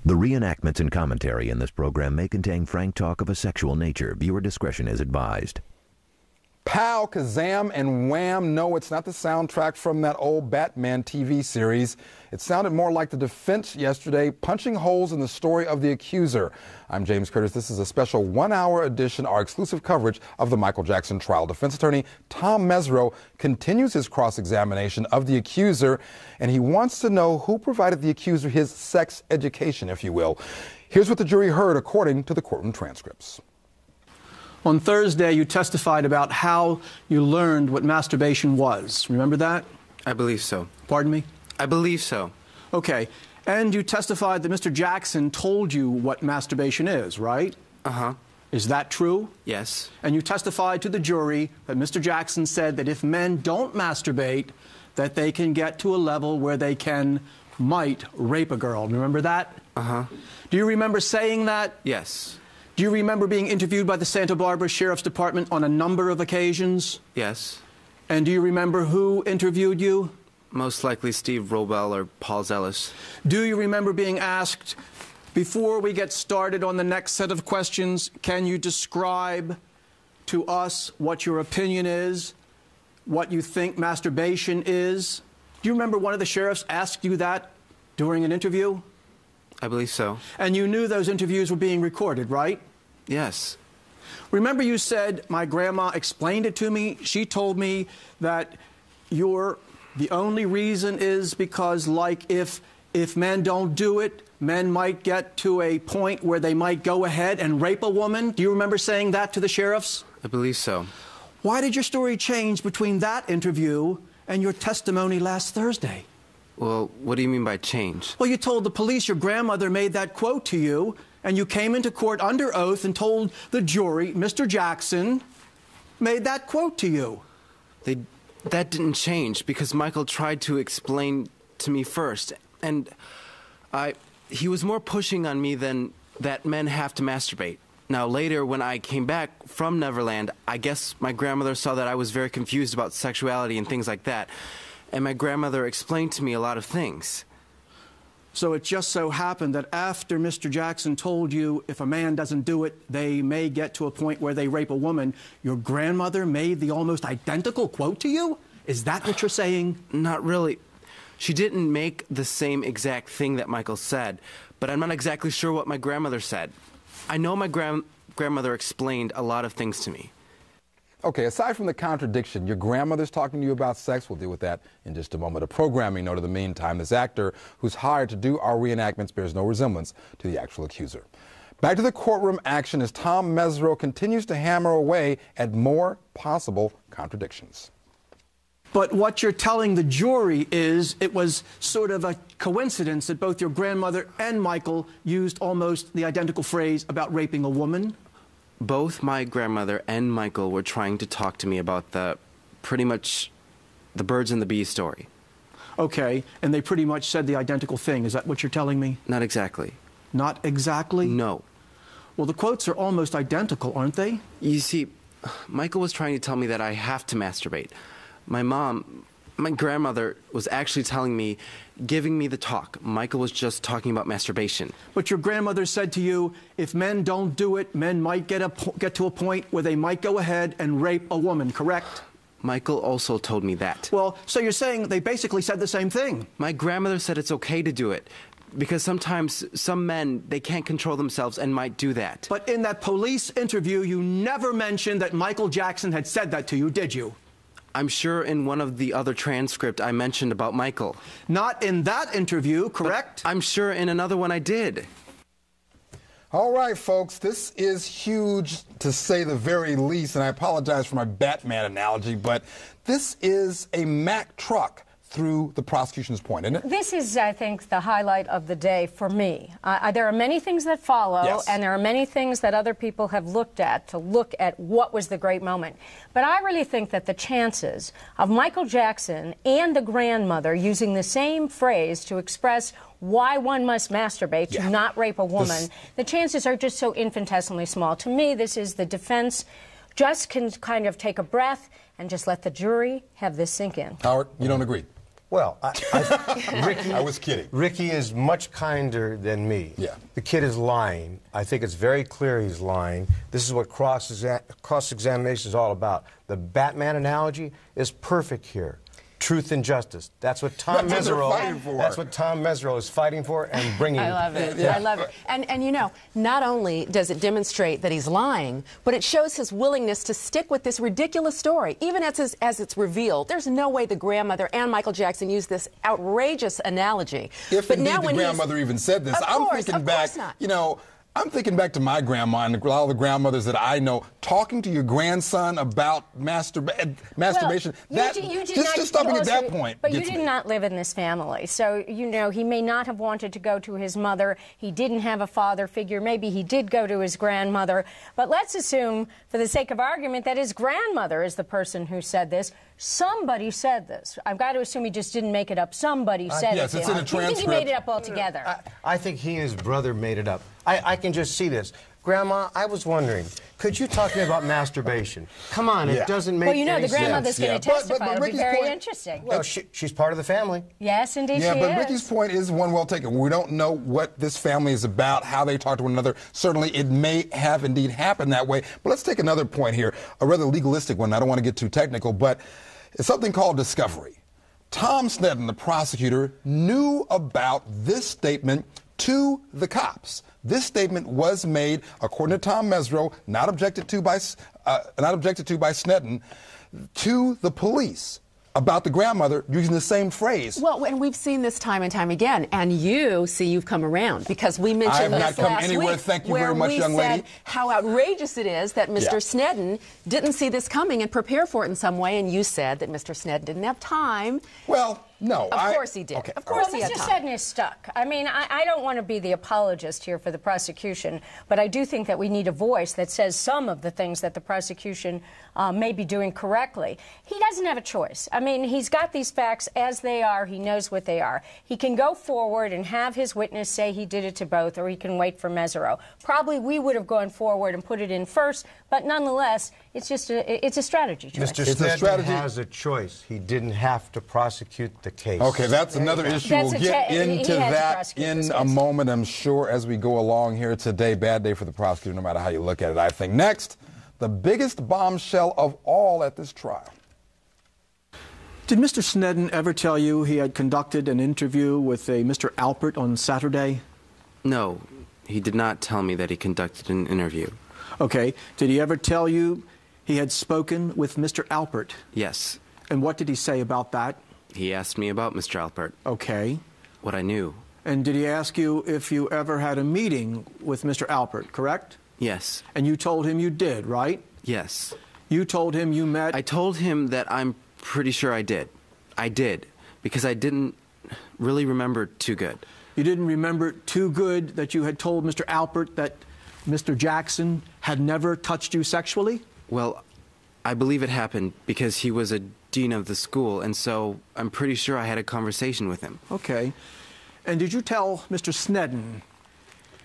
The reenactments and commentary in this program may contain frank talk of a sexual nature. Viewer discretion is advised. Pow, Kazam, and Wham! No, it's not the soundtrack from that old Batman TV series. It sounded more like the defense yesterday, punching holes in the story of the accuser. I'm James Curtis. This is a special one-hour edition, our exclusive coverage of the Michael Jackson trial. Defense attorney Tom Mesereau continues his cross-examination of the accuser, and he wants to know who provided the accuser his sex education, if you will. Here's what the jury heard according to the courtroom transcripts. On Thursday, you testified about how you learned what masturbation was. Remember that? I believe so. Pardon me? I believe so. Okay. And you testified that Mr. Jackson told you what masturbation is, right? Uh-huh. Is that true? Yes. And you testified to the jury that Mr. Jackson said that if men don't masturbate, that they can get to a level where they might rape a girl. Remember that? Uh-huh. Do you remember saying that? Yes. Do you remember being interviewed by the Santa Barbara Sheriff's Department on a number of occasions? Yes. And do you remember who interviewed you? Most likely Steve Robel or Paul Zellis. Do you remember being asked, before we get started on the next set of questions, can you describe to us what your opinion is, what you think masturbation is? Do you remember one of the sheriffs asked you that during an interview? I believe so. And you knew those interviews were being recorded, right? Yes. Remember you said, my grandma explained it to me. She told me that the only reason is because, like, if men don't do it, men might get to a point where they might go ahead and rape a woman. Do you remember saying that to the sheriffs? I believe so. Why did your story change between that interview and your testimony last Thursday? Well, what do you mean by change? Well, you told the police your grandmother made that quote to you, and you came into court under oath and told the jury Mr. Jackson made that quote to you. That didn't change because Michael tried to explain to me first, and he was more pushing on me than that men have to masturbate. Now, later, when I came back from Neverland, I guess my grandmother saw that I was very confused about sexuality and things like that. And my grandmother explained to me a lot of things. So it just so happened that after Mr. Jackson told you if a man doesn't do it, they may get to a point where they rape a woman, your grandmother made the almost identical quote to you? Is that what you're saying? Not really. She didn't make the same exact thing that Michael said, but I'm not exactly sure what my grandmother said. I know my grandmother explained a lot of things to me. Okay, aside from the contradiction, your grandmother's talking to you about sex. We'll deal with that in just a moment. A programming note in the meantime, this actor who's hired to do our reenactments bears no resemblance to the actual accuser. Back to the courtroom action as Tom Mesereau continues to hammer away at more possible contradictions. But what you're telling the jury is it was sort of a coincidence that both your grandmother and Michael used almost the identical phrase about raping a woman? Both my grandmother and Michael were trying to talk to me about pretty much the birds and the bees story. Okay, and they pretty much said the identical thing. Is that what you're telling me? Not exactly. Not exactly? No. Well, the quotes are almost identical, aren't they? You see, Michael was trying to tell me that I have to masturbate. My grandmother was actually telling me, giving me the talk. Michael was just talking about masturbation. But your grandmother said to you, if men don't do it, men might get to a point where they might go ahead and rape a woman, correct? Michael also told me that. Well, so you're saying they basically said the same thing. My grandmother said it's okay to do it, because sometimes some men, they can't control themselves and might do that. But in that police interview, you never mentioned that Michael Jackson had said that to you, did you? I'm sure in one of the other transcripts I mentioned about Michael. Not in that interview, correct? But I'm sure in another one I did. All right, folks, this is huge to say the very least, and I apologize for my Batman analogy, but this is a Mack truck through the prosecution's point, isn't it? This is, I think, the highlight of the day for me. There are many things that follow, yes, and there are many things that other people have looked at to look at what was the great moment. But I really think that the chances of Michael Jackson and the grandmother using the same phrase to express why one must masturbate, to not rape a woman, the chances are just so infinitesimally small. To me, this is the defense just can kind of take a breath and just let the jury have this sink in. Howard, you don't agree? Well, Ricky, I was kidding. Ricky is much kinder than me. Yeah. The kid is lying. I think it's very clear he's lying. This is what cross-examination is all about. The Batman analogy is perfect here. Truth and justice. That's what Tom Mesereau. That's what Tom Mesereau is fighting for and bringing. I love it. Yeah. I love it. And you know, not only does it demonstrate that he's lying, but it shows his willingness to stick with this ridiculous story, even as it's revealed. There's no way the grandmother and Michael Jackson used this outrageous analogy. If but indeed now the when grandmother even said this, of course back. not. You know. I'm thinking back to my grandma and a lot of the grandmothers that I know talking to your grandson about masturbation. Well, just stopping at that point. But you did not live in this family. So, you know, he may not have wanted to go to his mother. He didn't have a father figure. Maybe he did go to his grandmother. But let's assume, for the sake of argument, that his grandmother is the person who said this. Somebody said this. I've got to assume he just didn't make it up. Somebody said it. Yes, it's in a transcript. You think he made it up altogether? I think he and his brother made it up. I can just see this. Grandma, I was wondering, could you talk to me about masturbation? Come on, it doesn't make any sense. Well, you know, the grandmother's going to testify. But It'll be very point, interesting. Well, she's part of the family. Yes, indeed she is. Yeah, but Ricky's point is one well taken. We don't know what this family is about, how they talk to one another. Certainly, it may have indeed happened that way. But let's take another point here, a rather legalistic one. I don't want to get too technical, but it's something called discovery. Tom Sneddon, the prosecutor, knew about this statement to the cops. This statement was made, according to Tom Mesereau, not objected to by Sneddon, to the police about the grandmother using the same phrase. Well, and we've seen this time and time again, and you've come around because we mentioned this last week. I have not come anywhere. Thank you very much, young lady. Where we said how outrageous it is that Mr. Sneddon didn't see this coming and prepare for it in some way, and you said that Mr. Sneddon didn't have time. Well, no. Of course he did. Okay. Of course he had Mr. time. Sneddon is stuck. I mean, I don't want to be the apologist here for the prosecution, but I do think that we need a voice that says some of the things that the prosecution may be doing correctly. He doesn't have a choice. I mean, he's got these facts as they are. He knows what they are. He can go forward and have his witness say he did it to both, or he can wait for Mesereau. Probably we would have gone forward and put it in first, but nonetheless, it's just it's a strategy choice. Mr. Sneddon has a choice. He didn't have to prosecute the case. Okay, that's another issue. We'll get into that in a moment, I'm sure, as we go along here today. Bad day for the prosecutor, no matter how you look at it, I think. Next, the biggest bombshell of all at this trial. Did Mr. Sneddon ever tell you he had conducted an interview with a Mr. Alpert on Saturday? No, he did not tell me that he conducted an interview. Okay. Did he ever tell you he had spoken with Mr. Alpert? Yes. And what did he say about that? He asked me about Mr. Alpert. Okay. What I knew. And did he ask you if you ever had a meeting with Mr. Alpert, correct? Yes. And you told him you did, right? Yes. You told him you met... I told him that I'm pretty sure I did. I did, because I didn't really remember too good. You didn't remember too good that you had told Mr. Alpert that Mr. Jackson had never touched you sexually? Well, I believe it happened because he was a dean of the school, and so I'm pretty sure I had a conversation with him. Okay. And did you tell Mr. Sneddon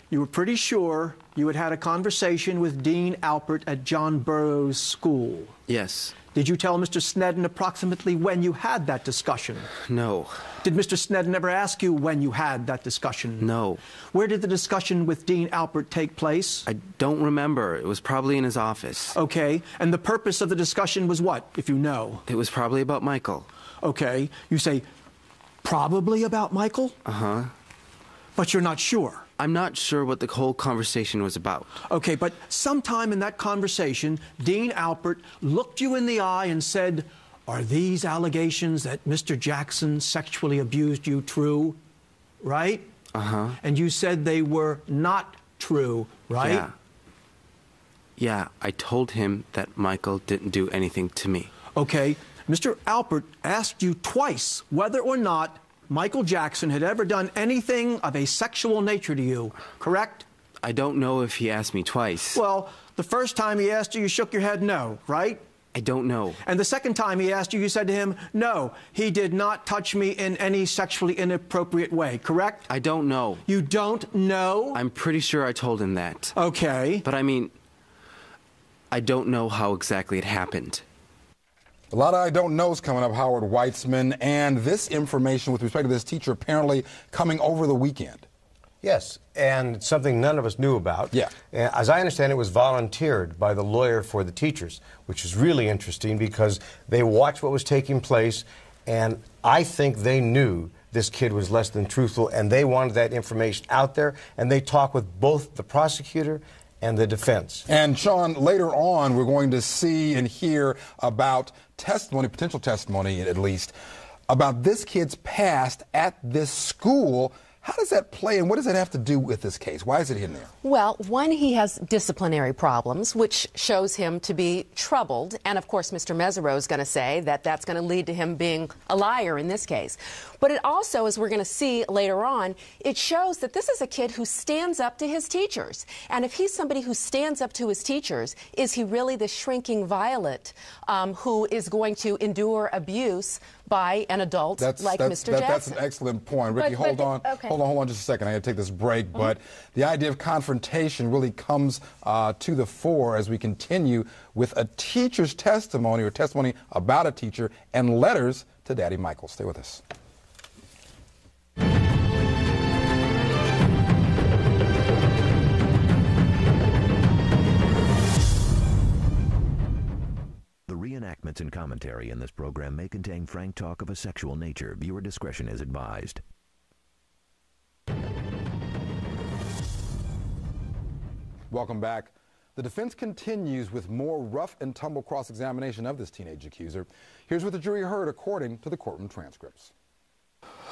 you were pretty sure you had had a conversation with Dean Alpert at John Burroughs School? Yes. Did you tell Mr. Sneddon approximately when you had that discussion? No. Did Mr. Sneddon ever ask you when you had that discussion? No. Where did the discussion with Dean Alpert take place? I don't remember. It was probably in his office. Okay. And the purpose of the discussion was what, if you know? It was probably about Michael. Okay. You say, probably about Michael? Uh-huh. But you're not sure? I'm not sure what the whole conversation was about. Okay, but sometime in that conversation, Dean Alpert looked you in the eye and said, are these allegations that Mr. Jackson sexually abused you true? Right? Uh-huh. And you said they were not true, right? Yeah. Yeah, I told him that Michael didn't do anything to me. Okay. Mr. Alpert asked you twice whether or not Michael Jackson had ever done anything of a sexual nature to you, correct? I don't know if he asked me twice. Well, the first time he asked you, you shook your head no, right? I don't know. And the second time he asked you, you said to him, no, he did not touch me in any sexually inappropriate way, correct? I don't know. You don't know? I'm pretty sure I told him that. Okay. But I mean, I don't know how exactly it happened. A lot of I don't knows coming up, Howard Weitzman, and this information with respect to this teacher apparently coming over the weekend. Yes, and something none of us knew about. Yeah. As I understand, it was volunteered by the lawyer for the teachers, which is really interesting because they watched what was taking place, and I think they knew this kid was less than truthful, and they wanted that information out there, and they talked with both the prosecutor and the defense. And Sean, later on, we're going to see and hear about testimony, potential testimony at least, about this kid's past at this school. How does that play, and what does that have to do with this case? Why is it in there? Well, one, he has disciplinary problems, which shows him to be troubled. And, of course, Mr. Mesereau is going to say that that's going to lead to him being a liar in this case. But it also, as we're going to see later on, it shows that this is a kid who stands up to his teachers. And if he's somebody who stands up to his teachers, is he really the shrinking violet who is going to endure abuse by an adult like Mr. Jackson? That's an excellent point. Ricky, hold on just a second. I got to take this break. But the idea of confrontation really comes to the fore as we continue with a teacher's testimony or testimony about a teacher and letters to Daddy Michael. Stay with us. The reenactments and commentary in this program may contain frank talk of a sexual nature. Viewer discretion is advised. Welcome back. The defense continues with more rough and tumble cross-examination of this teenage accuser. Here's what the jury heard according to the courtroom transcripts.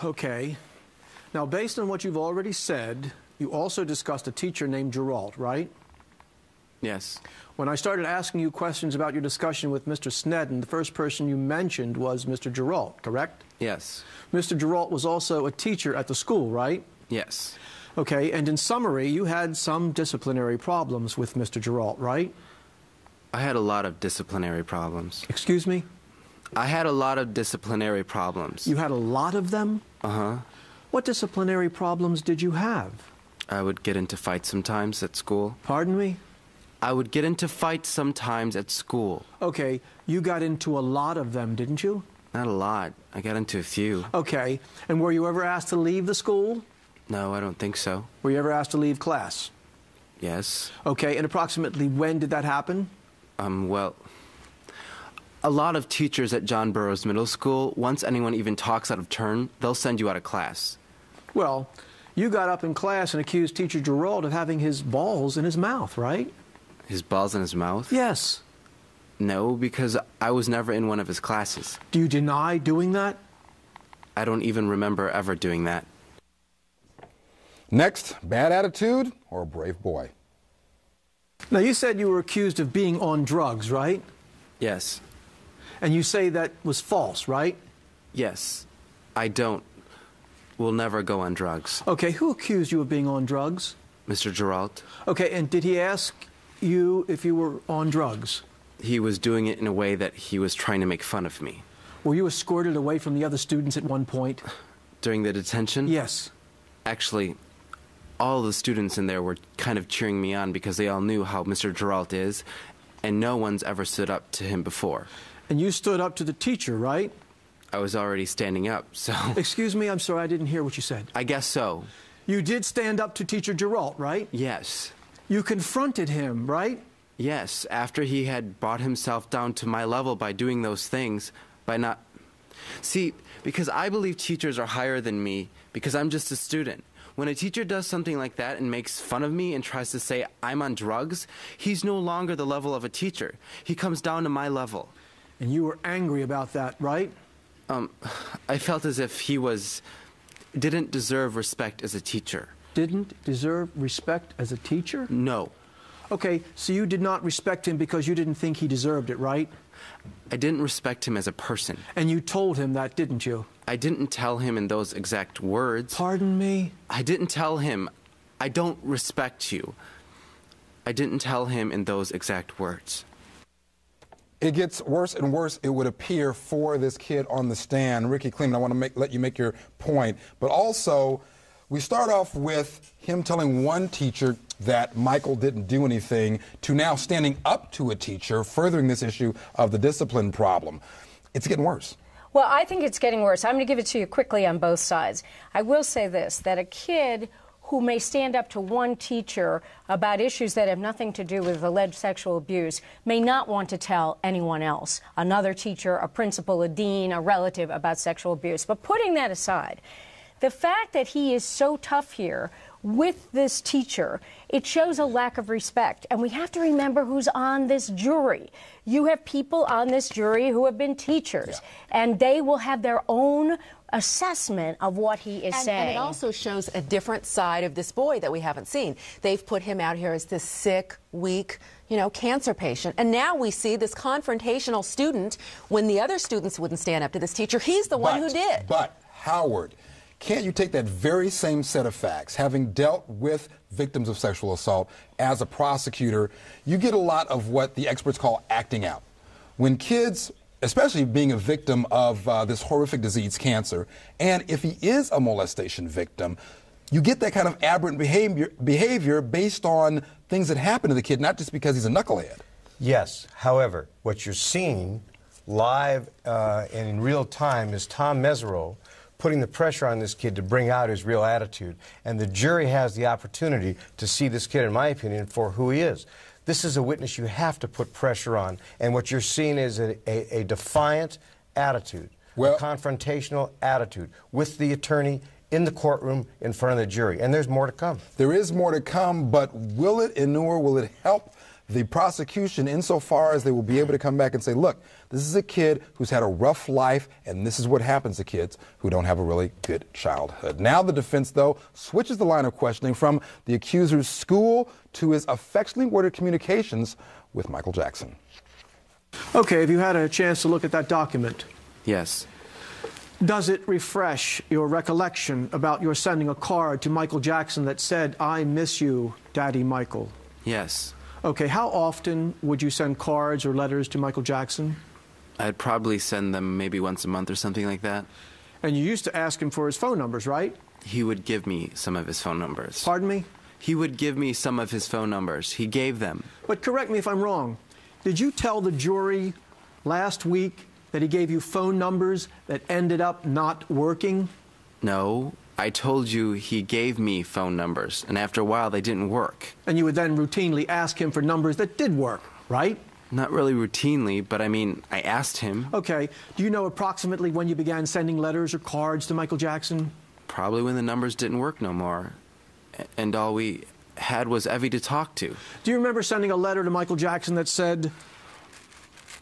Okay. Now, based on what you've already said, you also discussed a teacher named Geralt, right? Yes. When I started asking you questions about your discussion with Mr. Snedden, the first person you mentioned was Mr. Geralt, correct? Yes. Mr. Geralt was also a teacher at the school, right? Yes. Okay, and in summary, you had some disciplinary problems with Mr. Geralt, right? I had a lot of disciplinary problems. Excuse me? I had a lot of disciplinary problems. You had a lot of them? Uh-huh. What disciplinary problems did you have? I would get into fights sometimes at school. Pardon me? I would get into fights sometimes at school. Okay, you got into a lot of them, didn't you? Not a lot. I got into a few. Okay, and were you ever asked to leave the school? No, I don't think so. Were you ever asked to leave class? Yes. Okay, and approximately when did that happen? Well, a lot of teachers at John Burroughs Middle School, once anyone even talks out of turn, they'll send you out of class. Well, you got up in class and accused Teacher Geralt of having his balls in his mouth, right? His balls in his mouth? Yes. No, because I was never in one of his classes. Do you deny doing that? I don't even remember ever doing that. Next, bad attitude or a brave boy? Now, you said you were accused of being on drugs, right? Yes. And you say that was false, right? Yes. I will never go on drugs. Okay, who accused you of being on drugs? Mr. Geralt. Okay, and did he ask you if you were on drugs? He was doing it in a way that he was trying to make fun of me. Were you escorted away from the other students at one point? During the detention? Yes. Actually, all the students in there were kind of cheering me on because they all knew how Mr. Geralt is, and no one's ever stood up to him before. And you stood up to the teacher, right? I was already standing up, so... Excuse me, I'm sorry, I didn't hear what you said. I guess so. You did stand up to Teacher Geralt, right? Yes. You confronted him, right? Yes, after he had brought himself down to my level by doing those things, by not... See, because I believe teachers are higher than me, because I'm just a student. When a teacher does something like that and makes fun of me and tries to say I'm on drugs, he's no longer the level of a teacher. He comes down to my level. And you were angry about that, right? I felt as if he didn't deserve respect as a teacher. Didn't deserve respect as a teacher? No. Okay, so you did not respect him because you didn't think he deserved it, right? I didn't respect him as a person. And you told him that, didn't you? I didn't tell him in those exact words. Pardon me? I didn't tell him, I don't respect you. I didn't tell him in those exact words. It gets worse and worse, it would appear, for this kid on the stand. Ricky Kleeman, I want to let you make your point. But also, we start off with him telling one teacher that Michael didn't do anything, to now standing up to a teacher, furthering this issue of the discipline problem. it's getting worse. Well, I think it's getting worse. I'm going to give it to you quickly on both sides. I will say this, that a kid who may stand up to one teacher about issues that have nothing to do with alleged sexual abuse may not want to tell anyone else, another teacher, a principal, a dean, a relative, about sexual abuse. But putting that aside, the fact that he is so tough here with this teacher, it shows a lack of respect. And we have to remember who's on this jury. You have people on this jury who have been teachers, and they will have their own assessment of what he is saying. And it also shows a different side of this boy that we haven't seen. They've put him out here as this sick, weak, cancer patient. And now we see this confrontational student when the other students wouldn't stand up to this teacher. He's the one who did. But, Howard, can't you take that very same set of facts, having dealt with victims of sexual assault as a prosecutor, you get a lot of what the experts call acting out. When kids, especially being a victim of this horrific disease, cancer, and if he is a molestation victim, you get that kind of aberrant behavior based on things that happen to the kid, not just because he's a knucklehead. Yes. However, what you're seeing live and in real time is Tom Mesereau putting the pressure on this kid to bring out his real attitude. And the jury has the opportunity to see this kid, in my opinion, for who he is. This is a witness you have to put pressure on. And what you're seeing is a defiant attitude, a confrontational attitude with the attorney in the courtroom in front of the jury. And there's more to come. There is more to come, but will it inure, will it help the prosecution insofar as they will be able to come back and say, look, this is a kid who's had a rough life, and this is what happens to kids who don't have a really good childhood. Now the defense, though, switches the line of questioning from the accuser's school to his affectionately worded communications with Michael Jackson. Okay, have you had a chance to look at that document? Yes. Does it refresh your recollection about your sending a card to Michael Jackson that said, "I miss you, Daddy Michael"? Yes. Okay, how often would you send cards or letters to Michael Jackson? I'd probably send them maybe once a month or something like that. And you used to ask him for his phone numbers, right? He would give me some of his phone numbers. Pardon me? He would give me some of his phone numbers. He gave them. But correct me if I'm wrong. Did you tell the jury last week that he gave you phone numbers that ended up not working? No. I told you he gave me phone numbers, and after a while they didn't work. And you would then routinely ask him for numbers that did work, right? Not really routinely, but I mean, I asked him. Okay. Do you know approximately when you began sending letters or cards to Michael Jackson? Probably when the numbers didn't work no more, and all we had was Evie to talk to. Do you remember sending a letter to Michael Jackson that said,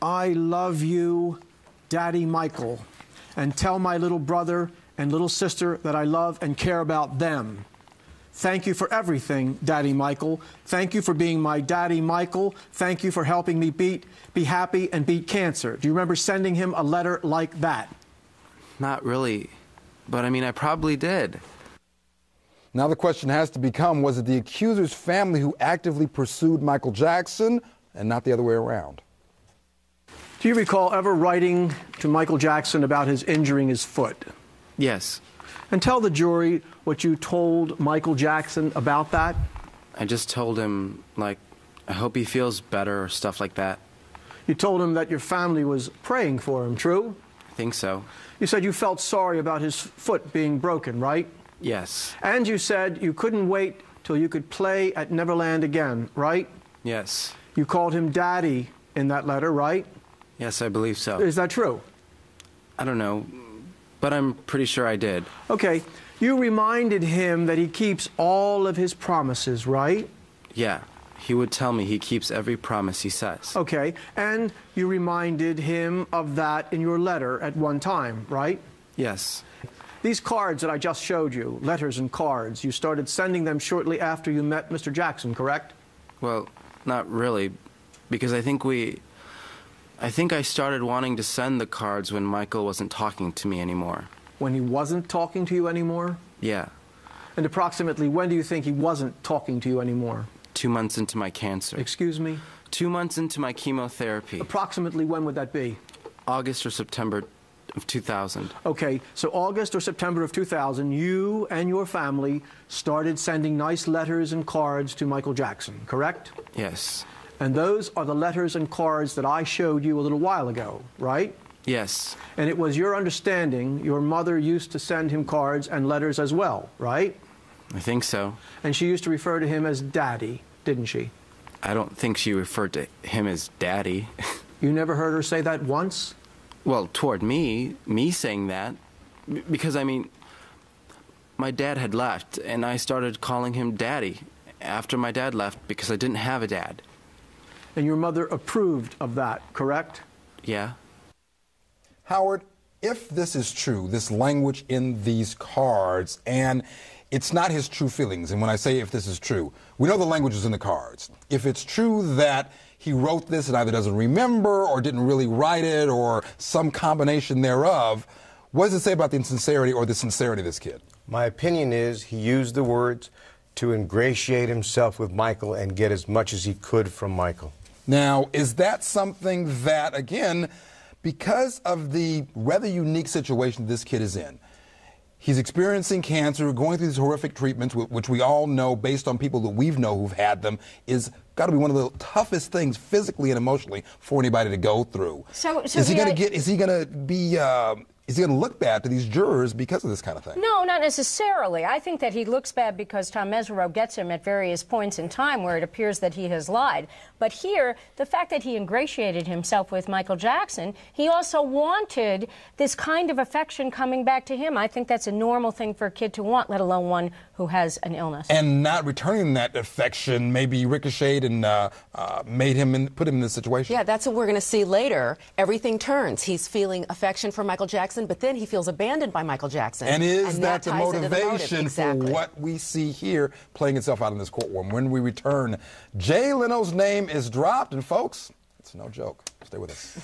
"I love you, Daddy Michael, and tell my little brother and little sister that I love and care about them. Thank you for everything, Daddy Michael. Thank you for being my Daddy Michael. Thank you for helping me be happy and beat cancer"? Do you remember sending him a letter like that? Not really, but I mean, I probably did. Now the question has to become, was it the accuser's family who actively pursued Michael Jackson and not the other way around? Do you recall ever writing to Michael Jackson about his injuring his foot? Yes. And tell the jury what you told Michael Jackson about that. I just told him, like, I hope he feels better or stuff like that. You told him that your family was praying for him, true? I think so. You said you felt sorry about his foot being broken, right? Yes. And you said you couldn't wait till you could play at Neverland again, right? Yes. You called him Daddy in that letter, right? Yes, I believe so. Is that true? I don't know, but I'm pretty sure I did. Okay. You reminded him that he keeps all of his promises, right? Yeah. He would tell me he keeps every promise he says. Okay. And you reminded him of that in your letter at one time, right? Yes. These cards that I just showed you, letters and cards, you started sending them shortly after you met Mr. Jackson, correct? Well, not really, because I think I started wanting to send the cards when Michael wasn't talking to me anymore. When he wasn't talking to you anymore? Yeah. And approximately when do you think he wasn't talking to you anymore? 2 months into my cancer. Excuse me? 2 months into my chemotherapy. Approximately when would that be? August or September of 2000. Okay, so August or September of 2000, you and your family started sending nice letters and cards to Michael Jackson, correct? Yes. And those are the letters and cards that I showed you a little while ago, right? Yes. And it was your understanding your mother used to send him cards and letters as well, right? I think so. And she used to refer to him as Daddy, didn't she? I don't think she referred to him as Daddy. You never heard her say that once? Well, toward me saying that, because, I mean, my dad had left, and I started calling him Daddy after my dad left because I didn't have a dad. And your mother approved of that, correct? Yeah. Howard, if this is true, this language in these cards, and it's not his true feelings, and when I say if this is true, we know the language is in the cards. If it's true that he wrote this and either doesn't remember or didn't really write it or some combination thereof, what does it say about the insincerity or the sincerity of this kid? My opinion is he used the words to ingratiate himself with Michael and get as much as he could from Michael. Now, is that something that, again, because of the rather unique situation this kid is in, he's experiencing cancer, going through these horrific treatments, which we all know, based on people that we've known who've had them, is got to be one of the toughest things physically and emotionally for anybody to go through. Is he going to look bad to these jurors because of this kind of thing? No, not necessarily. I think that he looks bad because Tom Mesereau gets him at various points in time where it appears that he has lied. But here, the fact that he ingratiated himself with Michael Jackson, he also wanted this kind of affection coming back to him. I think that's a normal thing for a kid to want, let alone one who has an illness. And not returning that affection maybe ricocheted and put him in this situation. Yeah, that's what we're going to see later. Everything turns. He's feeling affection for Michael Jackson, but then he feels abandoned by Michael Jackson. And is that the ties into motivation Exactly. for what we see here playing itself out in this courtroom? When we return, Jay Leno's name is dropped, and folks, it's no joke. Stay with us.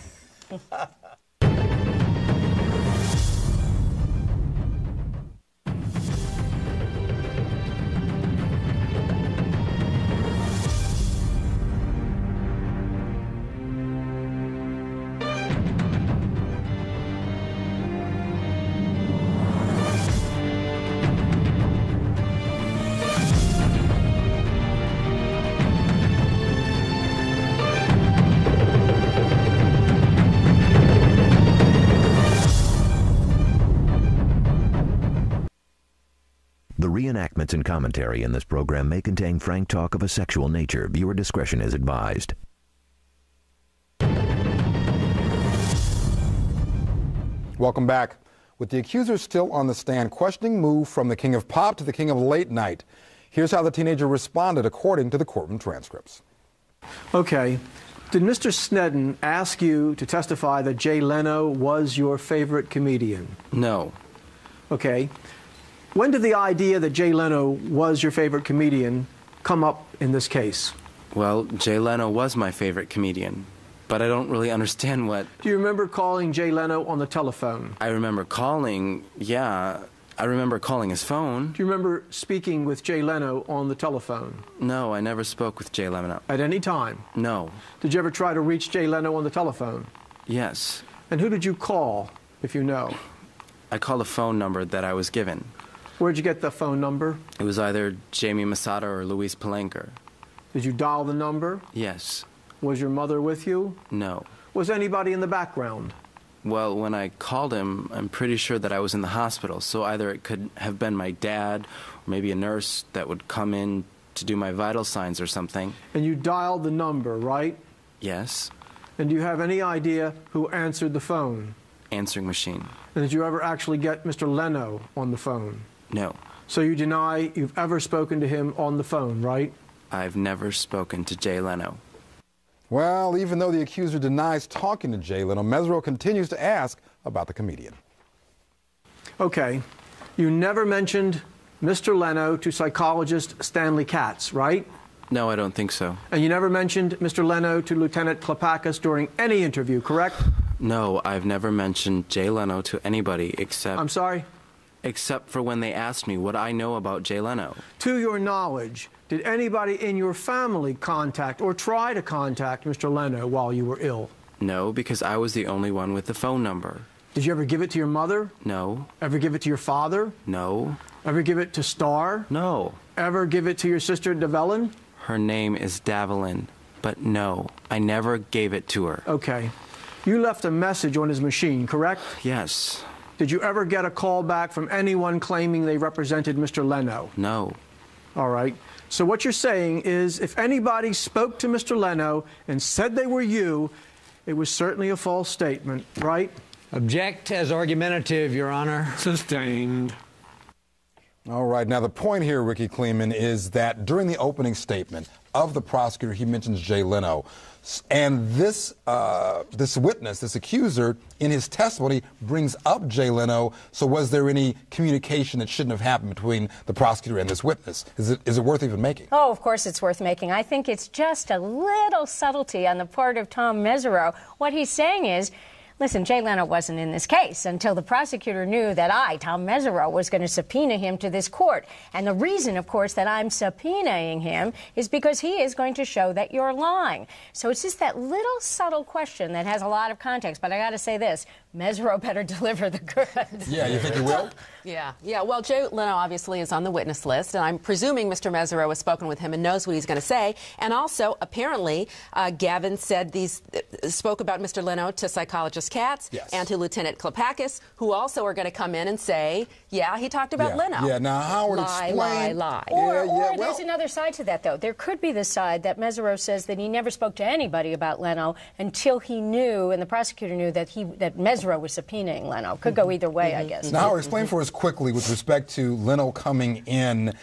The reenactments and commentary in this program may contain frank talk of a sexual nature. Viewer discretion is advised. Welcome back. With the accuser still on the stand, questioning moved from the king of pop to the king of late night. Here's how the teenager responded according to the courtroom transcripts. Okay. Did Mr. Sneddon ask you to testify that Jay Leno was your favorite comedian? No. Okay. When did the idea that Jay Leno was your favorite comedian come up in this case? Well, Jay Leno was my favorite comedian, but I don't really understand what... Do you remember calling Jay Leno on the telephone? I remember calling, yeah. I remember calling his phone. Do you remember speaking with Jay Leno on the telephone? No, I never spoke with Jay Leno. At any time? No. Did you ever try to reach Jay Leno on the telephone? Yes. And who did you call, if you know? I called a phone number that I was given. Where'd you get the phone number? It was either Jamie Masada or Luis Palenker. Did you dial the number? Yes. Was your mother with you? No. Was anybody in the background? Well, when I called him, I'm pretty sure that I was in the hospital, so either it could have been my dad or maybe a nurse that would come in to do my vital signs or something. And you dialed the number, right? Yes. And do you have any idea who answered the phone? Answering machine. And did you ever actually get Mr. Leno on the phone? No. So you deny you've ever spoken to him on the phone, right? I've never spoken to Jay Leno. Well, even though the accuser denies talking to Jay Leno, Mesereau continues to ask about the comedian. Okay. You never mentioned Mr. Leno to psychologist Stanley Katz, right? No, I don't think so. And you never mentioned Mr. Leno to Lieutenant Klapakis during any interview, correct? No, I've never mentioned Jay Leno to anybody except... I'm sorry? Except for when they asked me what I know about Jay Leno. To your knowledge, did anybody in your family contact or try to contact Mr. Leno while you were ill? No, because I was the only one with the phone number. Did you ever give it to your mother? No. Ever give it to your father? No. Ever give it to Star? No. Ever give it to your sister Devellin? Her name is Davelin, but no, I never gave it to her. Okay. You left a message on his machine, correct? Yes. Did you ever get a call back from anyone claiming they represented Mr. Leno? No. All right. So what you're saying is if anybody spoke to Mr. Leno and said they were you, it was certainly a false statement, right? Object as argumentative, Your Honor. Sustained. All right. Now, the point here, Ricky Kleeman, is that during the opening statement of the prosecutor, he mentions Jay Leno. And this witness, this accuser, in his testimony brings up Jay Leno. So was there any communication that shouldn't have happened between the prosecutor and this witness? Is it worth even making? Oh, of course it's worth making. I think it's just a little subtlety on the part of Tom Mesereau. What he's saying is, listen, Jay Leno wasn't in this case until the prosecutor knew that I, Tom Mesereau, was going to subpoena him to this court. And the reason, of course, that I'm subpoenaing him is because he is going to show that you're lying. So it's just that little subtle question that has a lot of context. But I got to say this, Mesereau better deliver the goods. Yeah, you think he will? Yeah. Well, Jay Leno obviously is on the witness list, and I'm presuming Mr. Mesereau has spoken with him and knows what he's going to say. And also, apparently, Gavin spoke about Mr. Leno to psychologist Katz and to Lieutenant Klopakis, who also are going to come in and say, yeah, he talked about Leno. Yeah. Now, Howard, explain. Lie. Or there's another side to that, though. There could be the side that Mesereau says that he never spoke to anybody about Leno until he knew, and the prosecutor knew, that Mesereau was subpoenaing Leno. Could go either way, I guess. Now, Howard, explain for us quickly with respect to Leno coming in.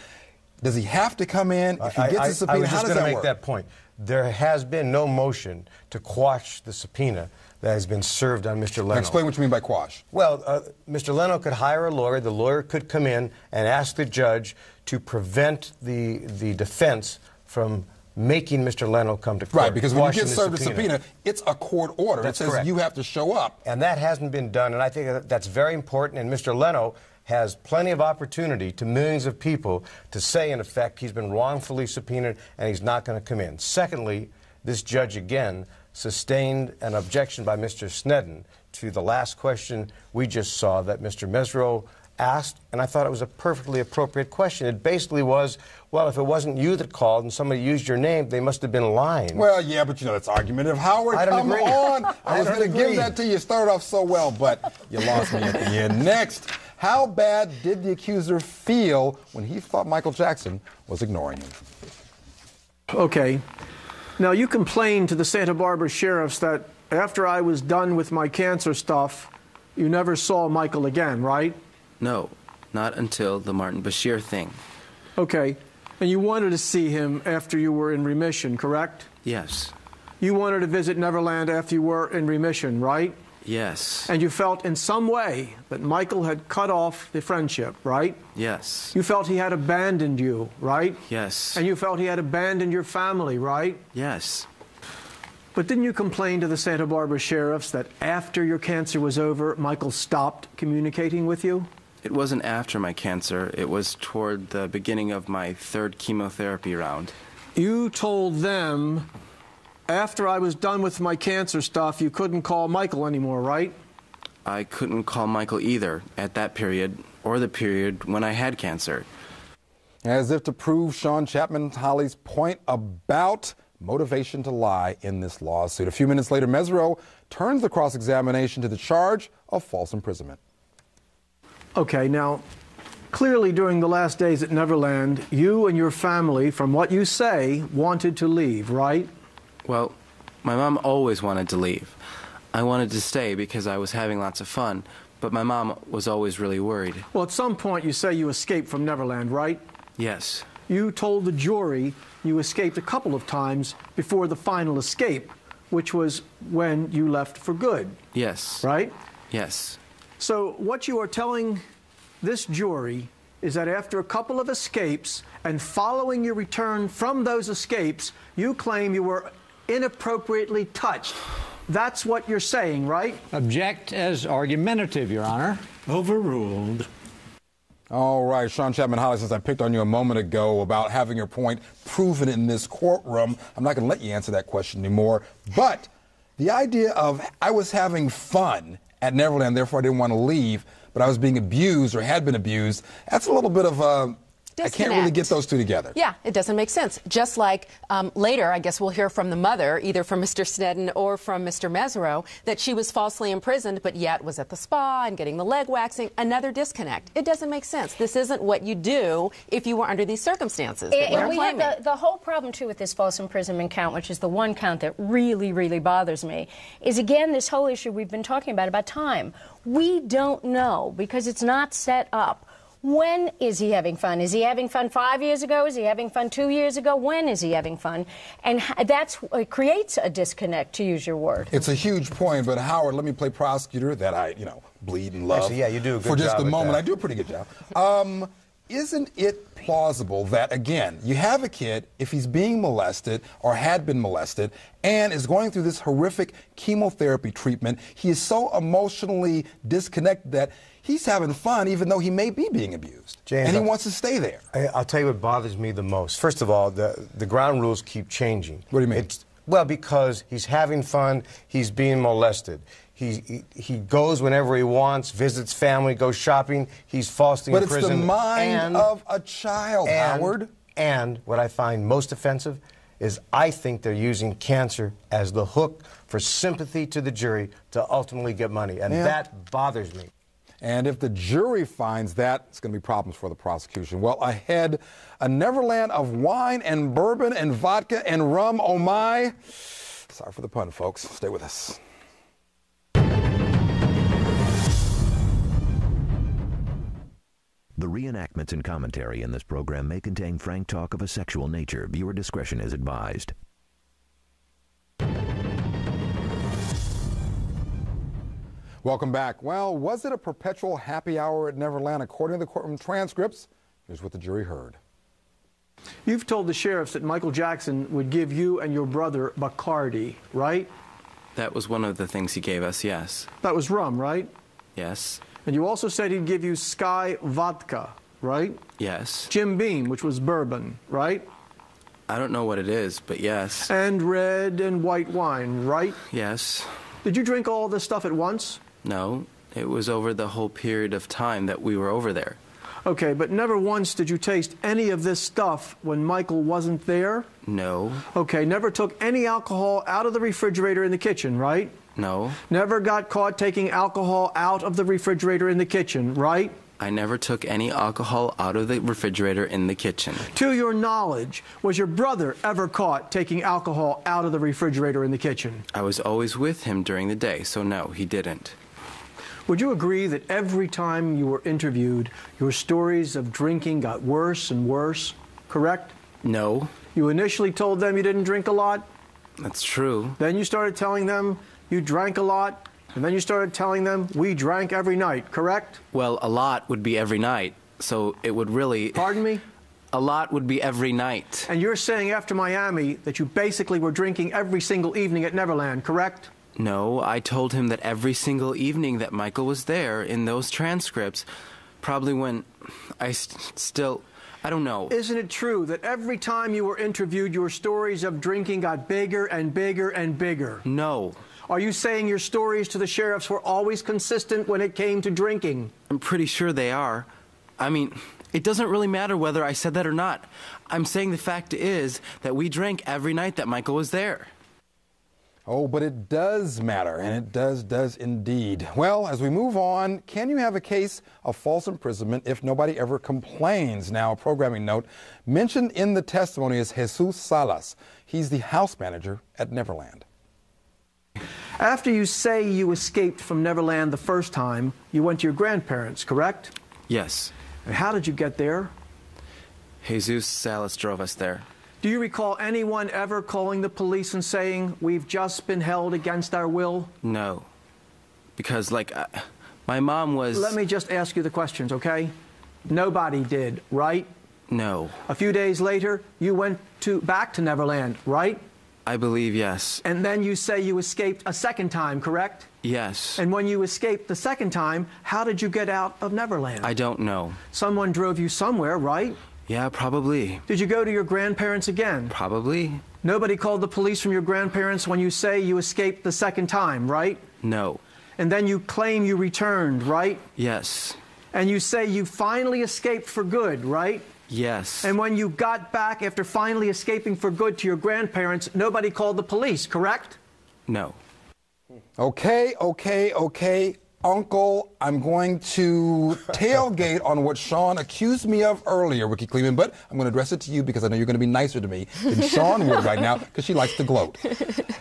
Does he have to come in? If he gets a subpoena, how does that work? I was just going to make that point. There has been no motion to quash the subpoena that has been served on Mr. Leno. Now explain what you mean by quash. Well, Mr. Leno could hire a lawyer. The lawyer could come in and ask the judge to prevent the defense from making Mr. Leno come to court. Right, because when you get served a subpoena, it's a court order. That's it says correct. You have to show up. And that hasn't been done, and I think that's very important, and Mr. Leno has plenty of opportunity to millions of people to say, in effect, he's been wrongfully subpoenaed and he's not going to come in. Secondly, this judge, again, sustained an objection by Mr. Snedden to the last question we just saw that Mr. Mesereau asked, and I thought it was a perfectly appropriate question. It basically was, well, if it wasn't you that called and somebody used your name, they must have been lying. Well, yeah, but that's argumentative. Howard, come on. I was going to give that to you. You started off so well, but you lost me at the end. Next, how bad did the accuser feel when he thought Michael Jackson was ignoring him? Okay. Now, you complained to the Santa Barbara sheriffs that after I was done with my cancer stuff, you never saw Michael again, right? No, not until the Martin Bashir thing. Okay. And you wanted to see him after you were in remission, correct? Yes. You wanted to visit Neverland after you were in remission, right? Yes. And you felt in some way that Michael had cut off the friendship, right? Yes. You felt he had abandoned you, right? Yes. And you felt he had abandoned your family, right? Yes. But didn't you complain to the Santa Barbara sheriffs that after your cancer was over, Michael stopped communicating with you? It wasn't after my cancer. It was toward the beginning of my third chemotherapy round. You told them, after I was done with my cancer stuff, you couldn't call Michael anymore, right? I couldn't call Michael either at that period or the period when I had cancer. As if to prove Sean Chapman-Holly's point about motivation to lie in this lawsuit. A few minutes later, Mesereau turns the cross-examination to the charge of false imprisonment. Okay, now, clearly during the last days at Neverland, you and your family, from what you say, wanted to leave, right? Well, my mom always wanted to leave. I wanted to stay because I was having lots of fun, but my mom was always really worried. Well, at some point you say you escaped from Neverland, right? Yes. You told the jury you escaped a couple of times before the final escape, which was when you left for good. Yes. Right? Yes. So what you are telling this jury is that after a couple of escapes and following your return from those escapes, you claim you were inappropriately touched. That's what you're saying, right? Object as argumentative, Your Honor. Overruled. All right, Sean Chapman-Holly, since I picked on you a moment ago about having your point proven in this courtroom, I'm not going to let you answer that question anymore. But the idea of I was having fun at Neverland, therefore I didn't want to leave, but I was being abused or had been abused, that's a little bit of disconnect. can't really get those two together. Yeah, it doesn't make sense. Just like later, I guess we'll hear from the mother, either from Mr. Sneddon or from Mr. Mesereau, that she was falsely imprisoned, but yet was at the spa and getting the leg waxing. Another disconnect. It doesn't make sense. This isn't what you do if you were under these circumstances. And we have the whole problem, too, with this false imprisonment count, which is the one count that really, really bothers me, is, again, this whole issue we've been talking about time. We don't know, because it's not set up. When is he having fun? Is he having fun 5 years ago? Is he having fun 2 years ago? When is he having fun? And it creates a disconnect, to use your word. It's a huge point, but Howard, let me play prosecutor that I, bleed and love. Actually, yeah, you do a good for just job a at moment. that. I do a pretty good job. Isn't it plausible that, again, you have a kid, if he's being molested or had been molested and is going through this horrific chemotherapy treatment, he is so emotionally disconnected that he's having fun even though he may be being abused. James, and he wants to stay there. I'll tell you what bothers me the most. First of all, the ground rules keep changing. What do you mean? Well, because he's having fun, he's being molested. He goes whenever he wants, visits family, goes shopping. He's falsely imprisoned. But it's the mind of a child, Howard. And what I find most offensive is I think they're using cancer as the hook for sympathy to the jury to ultimately get money. And that bothers me. And if the jury finds that, it's going to be problems for the prosecution. Well, ahead, a Neverland of wine and bourbon and vodka and rum. Oh, my. Sorry for the pun, folks. Stay with us. The reenactments and commentary in this program may contain frank talk of a sexual nature. Viewer discretion is advised. Welcome back. Well, was it a perpetual happy hour at Neverland? According to the courtroom transcripts, here's what the jury heard. You've told the sheriffs that Michael Jackson would give you and your brother Bacardi, right? That was one of the things he gave us, yes. That was rum, right? Yes. And you also said he'd give you Sky vodka, right? Yes. Jim Beam, which was bourbon, right? I don't know what it is, but yes. And red and white wine, right? Yes. Did you drink all this stuff at once? No, it was over the whole period of time that we were over there. Okay, but never once did you taste any of this stuff when Michael wasn't there? No. Okay, never took any alcohol out of the refrigerator in the kitchen, right? No. Never got caught taking alcohol out of the refrigerator in the kitchen, right? I never took any alcohol out of the refrigerator in the kitchen. To your knowledge, was your brother ever caught taking alcohol out of the refrigerator in the kitchen? I was always with him during the day, so no, he didn't. Would you agree that every time you were interviewed, your stories of drinking got worse and worse, correct? No. You initially told them you didn't drink a lot? That's true. Then you started telling them you drank a lot, and then you started telling them we drank every night, correct? Well, a lot would be every night, so it would really... Pardon me? A lot would be every night. And you're saying after Miami that you basically were drinking every single evening at Neverland, correct? No, I told him that every single evening that Michael was there in those transcripts, probably when I still... I don't know. Isn't it true that every time you were interviewed, your stories of drinking got bigger and bigger and bigger? No. Are you saying your stories to the sheriffs were always consistent when it came to drinking? I'm pretty sure they are. I mean, it doesn't really matter whether I said that or not. I'm saying the fact is that we drank every night that Michael was there. Oh, but it does matter, and it does indeed. Well, as we move on, can you have a case of false imprisonment if nobody ever complains? Now, a programming note, mentioned in the testimony is Jesus Salas. He's the house manager at Neverland. After you say you escaped from Neverland the first time, you went to your grandparents, correct? Yes. And how did you get there? Jesus Salas drove us there. Do you recall anyone ever calling the police and saying, we've just been held against our will? No. Because, my mom was... Let me just ask you the questions, okay? Nobody did, right? No. A few days later, you went back to Neverland, right? I believe yes. And then you say you escaped a second time, correct? Yes. And when you escaped the second time, how did you get out of Neverland? I don't know. Someone drove you somewhere, right? Yeah, probably. Did you go to your grandparents again? Probably. Nobody called the police from your grandparents when you say you escaped the second time, right? No. And then you claim you returned, right? Yes. And you say you finally escaped for good, right? Yes. And when you got back after finally escaping for good to your grandparents, nobody called the police, correct? No. Okay, Uncle, I'm going to tailgate on what Sean accused me of earlier, Ricky Cleveland, but I'm going to address it to you because I know you're going to be nicer to me than Sean would right now because she likes to gloat.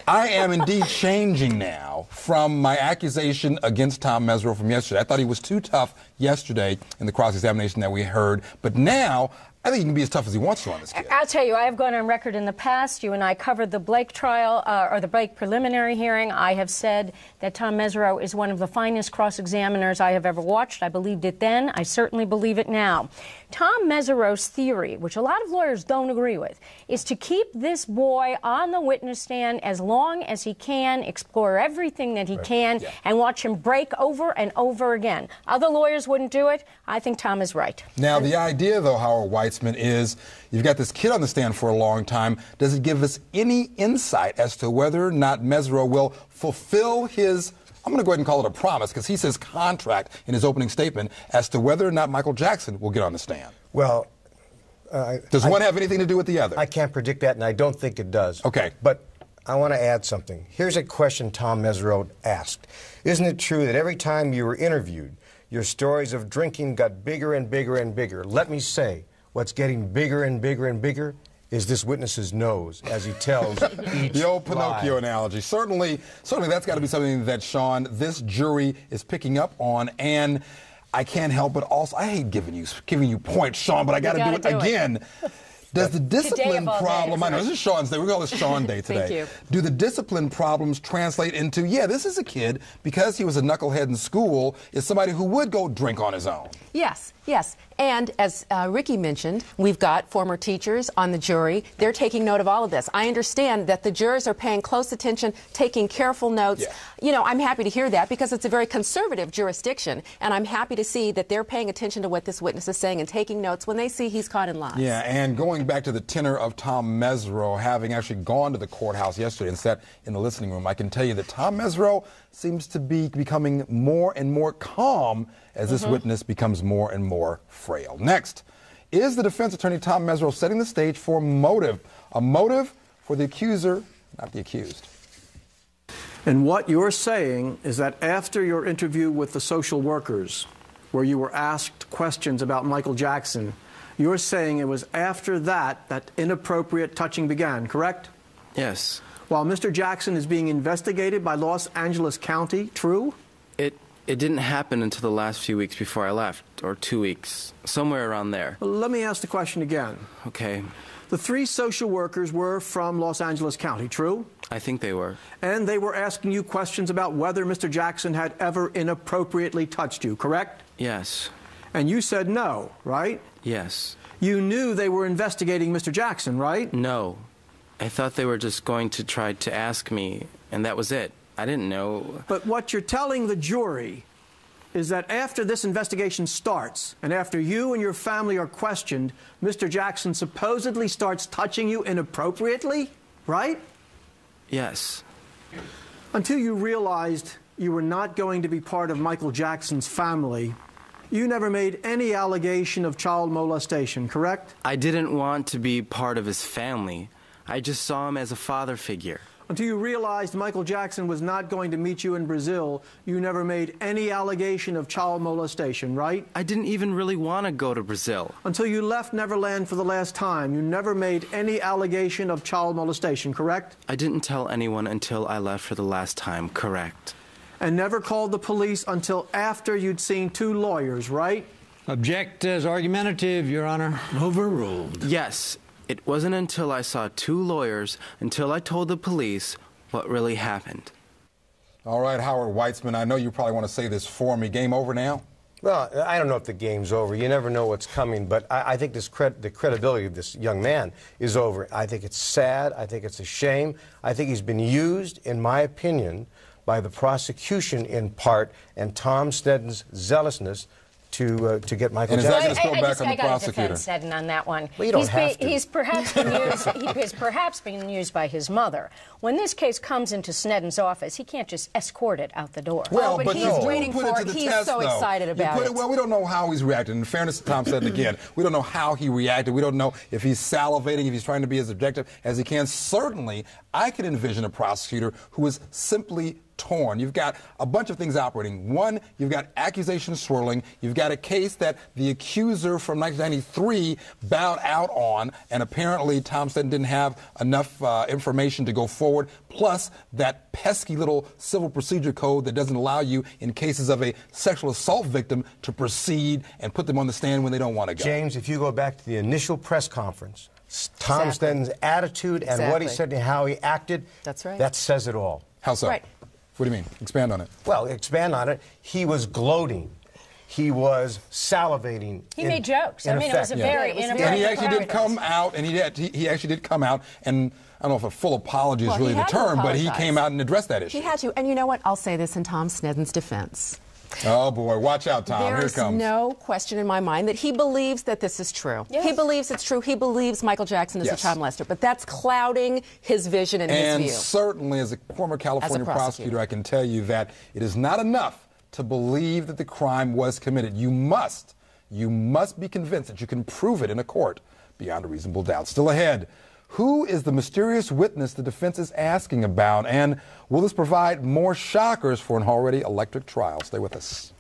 I am indeed changing now from my accusation against Tom Mesereau from yesterday. I thought he was too tough yesterday in the cross-examination that we heard, but now I think he can be as tough as he wants to on this kid. I'll tell you, I have gone on record in the past. You and I covered the Blake trial, or the Blake preliminary hearing. I have said that Tom Mesereau is one of the finest cross-examiners I have ever watched. I believed it then. I certainly believe it now. Tom Mesereau's theory, which a lot of lawyers don't agree with, is to keep this boy on the witness stand as long as he can, explore everything that he can, and watch him break over and over again. Other lawyers wouldn't do it. I think Tom is right. Now, the idea, though, Howard Weitzman, is you've got this kid on the stand for a long time. Does it give us any insight as to whether or not Mesereau will fulfill his, I'm going to go ahead and call it a promise, because he says contract in his opening statement, as to whether or not Michael Jackson will get on the stand? Well, does one have anything to do with the other? I can't predict that, and I don't think it does. Okay. But I want to add something. Here's a question Tom Mesereau asked. Isn't it true that every time you were interviewed, your stories of drinking got bigger and bigger and bigger? Let me say, what's getting bigger and bigger and bigger is this witness's nose as he tells each the old Pinocchio lie. analogy. Certainly that's got to be something that, Sean, this jury is picking up on, and I can't help but also, I hate giving you points, Sean, but I got to do it again. Does the discipline problem, I know this is Sean's day, we're going to call this Sean Day today. Thank you. Do the discipline problems translate into, this is a kid, because he was a knucklehead in school, is somebody who would go drink on his own? Yes. And as Ricky mentioned, we've got former teachers on the jury. They're taking note of all of this. I understand that the jurors are paying close attention, taking careful notes. Yeah. You know, I'm happy to hear that because it's a very conservative jurisdiction, and I'm happy to see that they're paying attention to what this witness is saying and taking notes when they see he's caught in lies. Yeah, and going back to the tenor of Tom Mesereau, having actually gone to the courthouse yesterday and sat in the listening room, I can tell you that Tom Mesereau seems to be becoming more and more calm as this witness becomes more and more frail. Next, is the defense attorney Tom Mesereau setting the stage for motive? A motive for the accuser, not the accused. And what you're saying is that after your interview with the social workers, where you were asked questions about Michael Jackson, you're saying it was after that that inappropriate touching began, correct? Yes. While Mr. Jackson is being investigated by Los Angeles County, true? It didn't happen until the last few weeks before I left, or 2 weeks, somewhere around there. Well, let me ask the question again. Okay. The 3 social workers were from Los Angeles County, true? I think they were. And they were asking you questions about whether Mr. Jackson had ever inappropriately touched you, correct? Yes. And you said no, right? Yes. You knew they were investigating Mr. Jackson, right? No. I thought they were just going to try to ask me, and that was it. I didn't know. But what you're telling the jury is that after this investigation starts, and after you and your family are questioned, Mr. Jackson supposedly starts touching you inappropriately, right? Yes. Until you realized you were not going to be part of Michael Jackson's family, you never made any allegation of child molestation, correct? I didn't want to be part of his family. I just saw him as a father figure. Until you realized Michael Jackson was not going to meet you in Brazil, you never made any allegation of child molestation, right? I didn't even really want to go to Brazil. Until you left Neverland for the last time, you never made any allegation of child molestation, correct? I didn't tell anyone until I left for the last time, correct? And never called the police until after you'd seen 2 lawyers, right? Object as argumentative, Your Honor. Overruled. Yes. It wasn't until I saw 2 lawyers, until I told the police what really happened. All right, Howard Weitzman, I know you probably want to say this for me. Game over now? Well, I don't know if the game's over. You never know what's coming, but I think the credibility of this young man is over. I think it's sad. I think it's a shame. I think he's been used, in my opinion, by the prosecution in part, and Tom Sneddon's zealousness to get Michael And is that Jackson. going to spill back on the I got to prosecutor? defend Sneddon on that one. Well, you don't have to. He's perhaps been used. He is perhaps being used by his mother. When this case comes into Sneddon's office, he can't just escort it out the door. Well, but he's no. waiting Put for to it. the He's test, so though. excited about it. Well, we don't know how he's reacted. In fairness to Tom Sneddon, again, we don't know how he reacted. We don't know if he's salivating, if he's trying to be as objective as he can. Certainly, I could envision a prosecutor who is simply torn. You've got a bunch of things operating. One, you've got accusations swirling. You've got a case that the accuser from 1993 bowed out on, and apparently Tom Sneddon didn't have enough information to go forward, plus that pesky little civil procedure code that doesn't allow you, in cases of a sexual assault victim, to proceed and put them on the stand when they don't want to go. James, if you go back to the initial press conference, Tom Exactly. Sneddon's attitude and what he said and how he acted, That's right. that says it all. How so? Right. What do you mean? Expand on it. Well, expand on it. He was gloating. He was salivating. He made jokes. I mean, it was a very inappropriate. And he actually did come out, and he actually did come out, and I don't know if a full apology is Well, really he the had to term, but he apologize. came out and addressed that issue. He had to. And you know what? I'll say this in Tom Sneddon's defense. Oh, boy. Watch out, Tom. Here it There's comes. no question in my mind that he believes that this is true. Yes. He believes it's true. He believes Michael Jackson is Yes. a child molester. But that's clouding his vision and And his view. certainly, as a former California prosecutor, I can tell you that it is not enough to believe that the crime was committed. You must be convinced that you can prove it in a court beyond a reasonable doubt. Still ahead, who is the mysterious witness the defense is asking about? And will this provide more shockers for an already electric trial? Stay with us.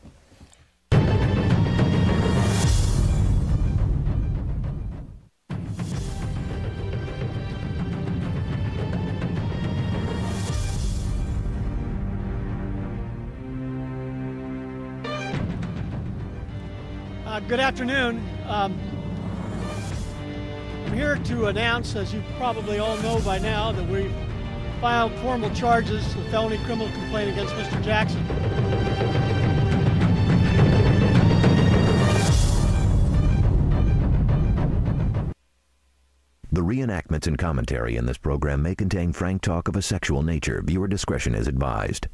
Good afternoon. I'm here to announce, as you probably all know by now, that we've filed formal charges, a felony criminal complaint against Mr. Jackson. The reenactments and commentary in this program may contain frank talk of a sexual nature. Viewer discretion is advised.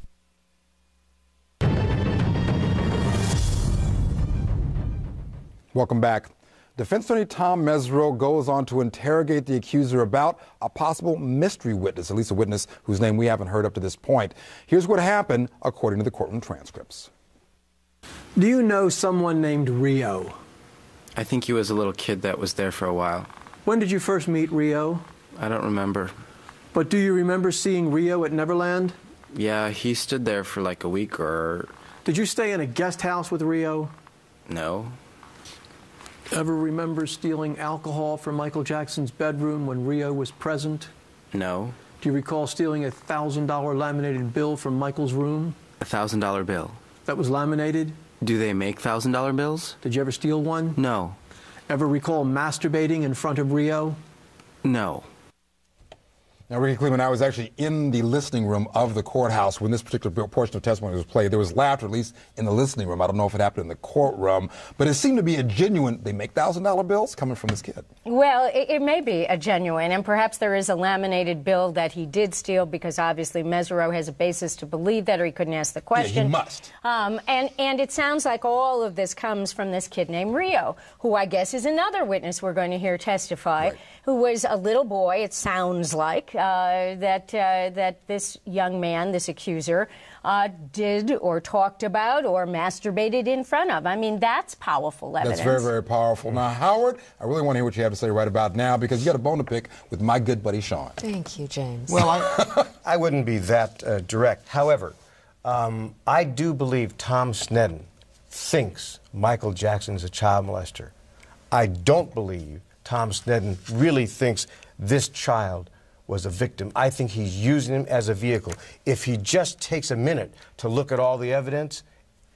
Welcome back. Defense attorney Tom Mesereau goes on to interrogate the accuser about a possible mystery witness, at least a witness whose name we haven't heard up to this point. Here's what happened according to the courtroom transcripts. Do you know someone named Rio? I think he was a little kid that was there for a while. When did you first meet Rio? I don't remember. But do you remember seeing Rio at Neverland? Yeah, he stood there for like a week or... Did you stay in a guest house with Rio? No. Ever remember stealing alcohol from Michael Jackson's bedroom when Rio was present? No. Do you recall stealing a $1,000 laminated bill from Michael's room? $1,000 bill. That was laminated? Do they make $1,000 bills? Did you ever steal one? No. Ever recall masturbating in front of Rio? No. Now, Ricky Cleveland, I was actually in the listening room of the courthouse when this particular portion of testimony was played. There was laughter, at least in the listening room. I don't know if it happened in the courtroom, but it seemed to be a genuine, they make $1,000 bills coming from this kid. Well, it may be a genuine, and perhaps there is a laminated bill that he did steal because obviously Mesereau has a basis to believe that, or he couldn't ask the question. Yeah, he must. And it sounds like all of this comes from this kid named Rio, who I guess is another witness we're going to hear testify, Right. who was a little boy, it sounds like, that this young man, this accuser, did or talked about or masturbated in front of. I mean, that's powerful evidence. That's very, very powerful. Now, Howard, I really want to hear what you have to say right about now because you got a bone to pick with my good buddy Sean. Thank you, James. Well, I wouldn't be that direct. However, I do believe Tom Sneddon thinks Michael Jackson is a child molester. I don't believe Tom Sneddon really thinks this child was a victim. I think he's using him as a vehicle. If he just takes a minute to look at all the evidence,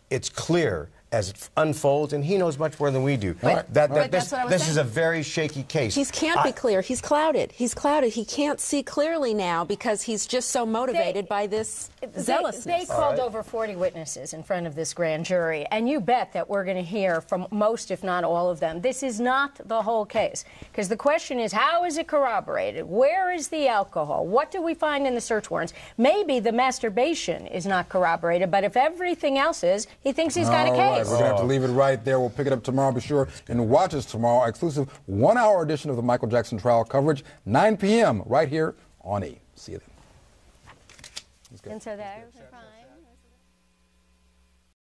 it's clear as it unfolds, and he knows much more than we do. That's what I was This saying. is a very shaky case. He can't be clear. He's clouded. He's clouded. He can't see clearly now because he's just so motivated by this zealousness. They called over 40 witnesses in front of this grand jury, and you bet that we're going to hear from most, if not all of them. This is not the whole case, because the question is, how is it corroborated? Where is the alcohol? What do we find in the search warrants? Maybe the masturbation is not corroborated, but if everything else is, he thinks he's got a case. right, we're going to have to leave it right there. We'll pick it up tomorrow. Be sure and watch us tomorrow. Exclusive 1-hour edition of the Michael Jackson trial coverage, 9 p.m. right here on E. See you then. And so that was fine.